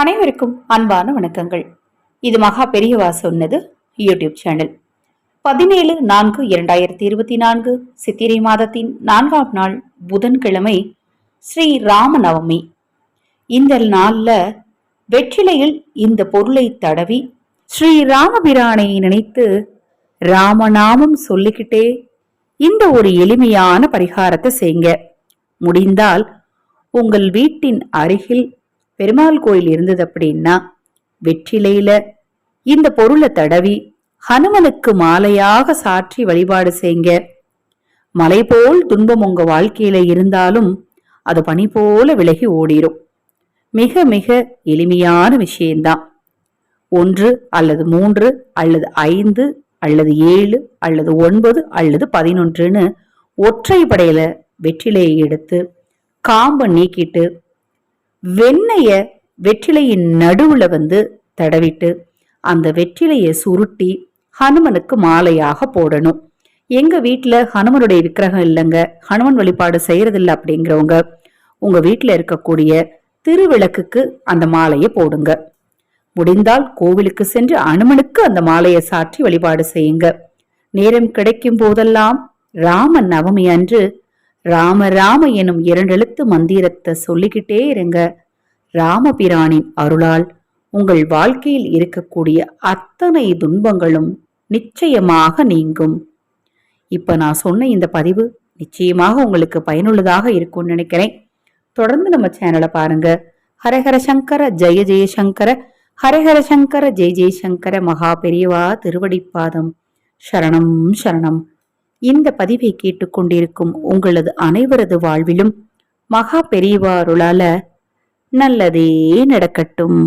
அனைவருக்கும் அன்பான வணக்கங்கள். இது மகா பெரியவா சொன்னது யூடியூப் சேனல். 17/4/2024 சித்திரை மாதத்தின் 4ஆம் நாள் புதன்கிழமை, ஸ்ரீ ராமநவமி. இந்த நாள்ல வெற்றிலையில் இந்த பொருளை தடவி ஸ்ரீ ராமபிரானை நினைத்து ராமநாமம் சொல்லிக்கிட்டே இந்த ஒரு எளிமையான பரிகாரத்தை செய்யுங்க. முடிந்தால் உங்கள் வீட்டின் அருகில் பெருமாள் கோயில் இருந்தது அப்படின்னா வெற்றிலையில இந்த பொருளை தடவி ஹனுமனுக்கு மாலையாக சாற்றி வழிபாடு செய்யுங்க. மலை போல் துன்பம் உங்க வாழ்க்கையில இருந்தாலும் அது பனி போல விலகி ஓடிரும். மிக மிக எளிமையான விஷயம்தான். 1 அல்லது 3 அல்லது 5 அல்லது 7 அல்லது 9 அல்லது 11ன்னு ஒற்றைப்படையில வெற்றிலையை எடுத்து காம்பை நீக்கிட்டு வெண்ணைய வெற்றிலையின் நடுவுல தடவிட்டு அந்த வெற்றிலையை சுருட்டி ஹனுமனுக்கு மாலையாக போடணும். எங்க வீட்டுல ஹனுமனுடைய விக்கிரகம் இல்லைங்க, ஹனுமன் வழிபாடு செய்யறதில்லை அப்படிங்கிறவங்க உங்க வீட்டுல இருக்கக்கூடிய திருவிளக்குக்கு அந்த மாலையை போடுங்க. முடிந்தால் கோவிலுக்கு சென்று ஹனுமனுக்கு அந்த மாலையை சாற்றி வழிபாடு செய்யுங்க. நேரம் கிடைக்கும் போதெல்லாம் ராம நவமி அன்று ராம ராம எனும் 2 எழுத்து மந்திரத்தை சொல்லிக்கிட்டே இருங்க. ராமபிரானின் அருளால் உங்கள் வாழ்க்கையில் இருக்கக்கூடிய அத்தனை துன்பங்களும் நிச்சயமாக நீங்கும். இப்ப நான் சொன்ன இந்த பதிவு நிச்சயமாக உங்களுக்கு பயனுள்ளதாக இருக்கும்னு நினைக்கிறேன். தொடர்ந்து நம்ம சேனலை பாருங்க. ஹரஹர சங்கர ஜெய ஜெயசங்கர, ஹரஹர சங்கர ஜெய ஜெயசங்கர. மகா பெரியவா திருவடிப்பாதம் சரணம் சரணம். இந்த பதிவை கேட்டுக்கொண்டிருக்கும் உங்களது அனைவரது வாழ்விலும் மகா பெரியவா அருளால நல்லதே நடக்கட்டும்.